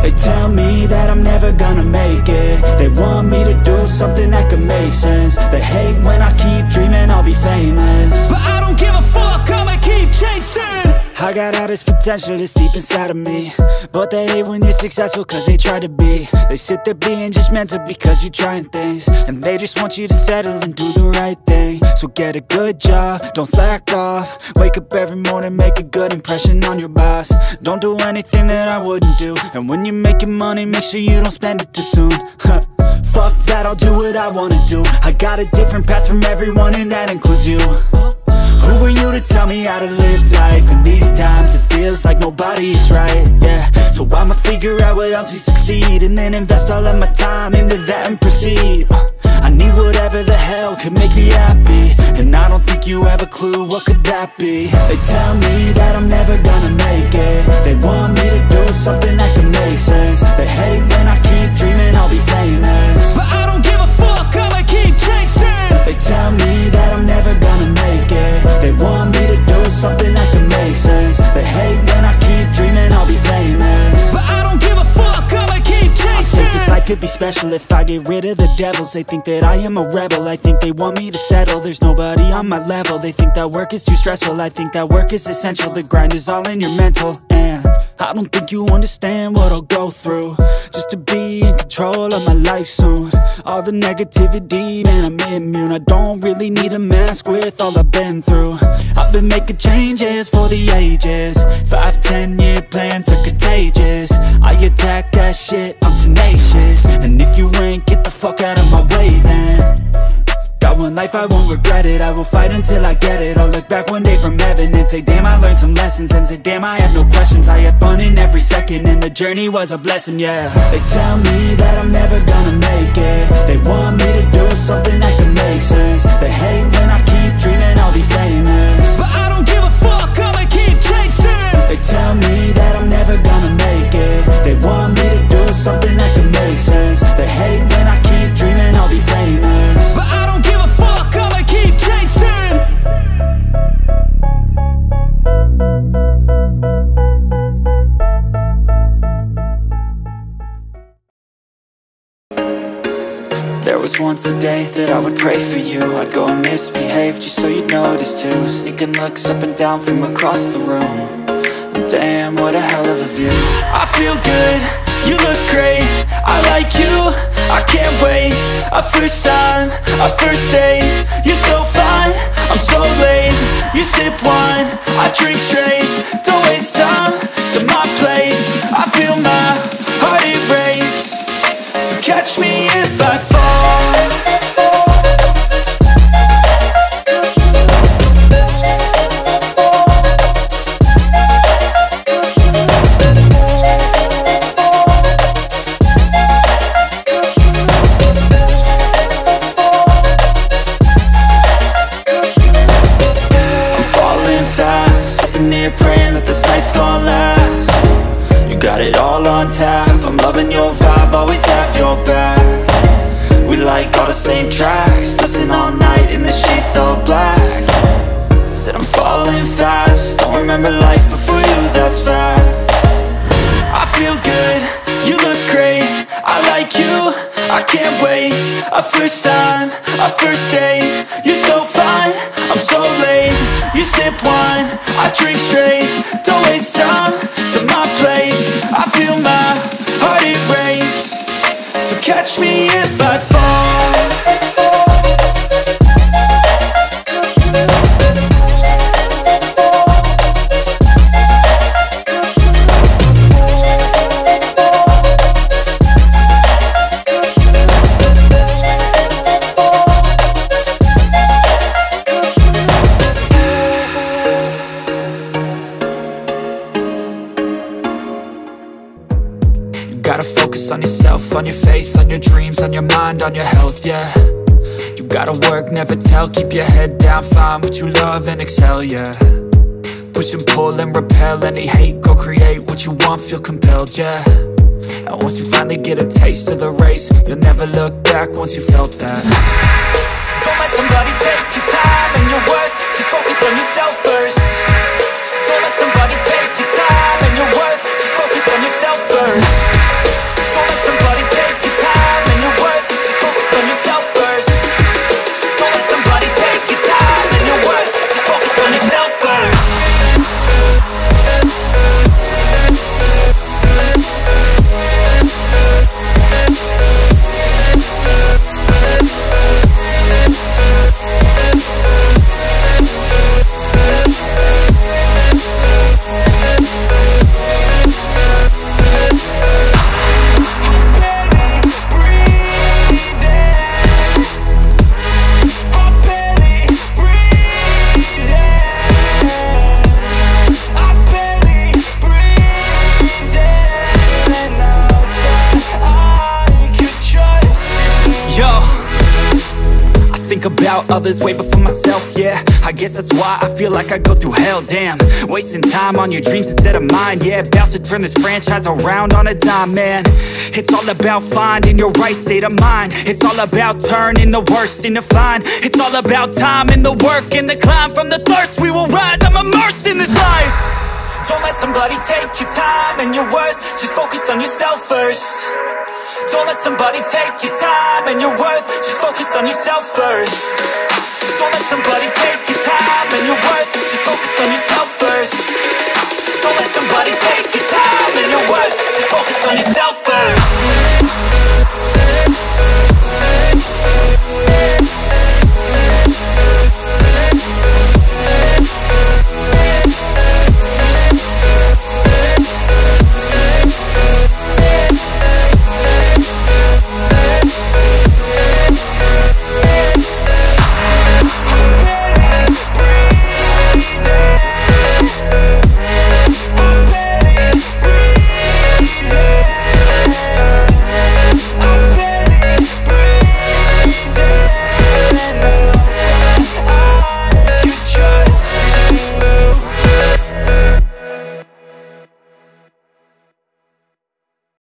They tell me that I'm never gonna make it. They want me to do something that could make sense. They hate when I keep dreaming I'll be famous, but I don't give a fuck, I'ma keep chasing. I got all this potential that's deep inside of me, but they hate when you're successful cause they try to be. They sit there being judgmental because you're trying things, and they just want you to settle and do the right thing. So get a good job, don't slack off. Wake up every morning, make a good impression on your boss. Don't do anything that I wouldn't do, and when you're making money, make sure you don't spend it too soon. Fuck that, I'll do what I wanna do. I got a different path from everyone, and that includes you. Who are you to tell me how to live life? In these times it feels like nobody is right, yeah. So I'ma figure out what else we succeed, and then invest all of my time into that and proceed. I need whatever the hell could make me happy, and I don't think you have a clue what could that be. They tell me that I'm never gonna make it. They want me to do something that could make sense. They hate when I keep dreaming I'll be famous, but I don't give a fuck, I'ma keep chasing. They tell me that I'm never gonna make it. They want me to do something that can make sense. They hate when I keep dreaming I'll be famous, but I don't give a fuck, I'ma keep chasing. I think this life could be special if I get rid of the devils. They think that I am a rebel, I think they want me to settle. There's nobody on my level. They think that work is too stressful, I think that work is essential. The grind is all in your mental, and I don't think you understand what I'll go through just to be in control of my life soon. All the negativity, man, I'm immune. I don't really need a mask with all I've been through. I've been making changes for the ages. 5-10 year plans are contagious. I attack that shit, I'm tenacious. And if you ain't, get the fuck out of my way then. Got one life, I won't regret it. I will fight until I get it. I'll look back one day from heaven and say, damn, I learned some lessons. And say, damn, I have no questions. I had fun in every second, and the journey was a blessing, yeah. They tell me that I'm never gonna make it. They want me to do something that can make sense. They hate when I keep dreaming I'll be famous, but I don't give a fuck, I'ma keep chasing. They tell me that I'm never gonna make it. They want me to do something that can make sense. They hate when I keep dreaming I'll be famous, but I don't give a fuck, I'ma keep chasing. There was once a day that I would pray for you. I'd go and misbehave just so you'd notice too. Sneaking looks up and down from across the room, and damn, what a hell of a view. I feel good, you look great, I like you, I can't wait. A first time, a first date, you're so fine, I'm so late. You sip wine, I drink straight. Don't waste time to my place. I feel my heart erase, so catch me if I fall. Praying that this night's gonna last. You got it all on tap, I'm loving your vibe, always have your back. We like all the same tracks, listen all night in the sheets all black. Said I'm falling fast, don't remember life before you, that's fact. I feel good, you look great, I like you, I can't wait. A first time, a first date, you're so fine, I'm so late. You sip wine, I drink straight. Don't waste time to my place. I feel my heart erase, so catch me if I fall. Gotta focus on yourself, on your faith, on your dreams, on your mind, on your health, yeah. You gotta work, never tell, keep your head down, find what you love and excel, yeah. Push and pull and repel any hate, go create what you want, feel compelled, yeah. And once you finally get a taste of the race, you'll never look back once you felt that. Don't let somebody take your time and your worth, just focus on yourself first. Don't let somebody take your time and your worth, just focus on yourself first. think about others way before myself, yeah. I guess that's why I feel like I go through hell, damn. Wasting time on your dreams instead of mine, yeah. About to turn this franchise around on a dime, man. It's all about finding your right state of mind. It's all about turning the worst into fine. It's all about time and the work and the climb. From the thirst we will rise, I'm immersed in this life. Don't let somebody take your time and your worth. Just focus on yourself first. Don't let somebody take your time and your worth. Just focus on yourself first. Don't let somebody take your time and your worth. Just focus on yourself first. Don't let somebody take your time and your worth. Just focus on yourself first.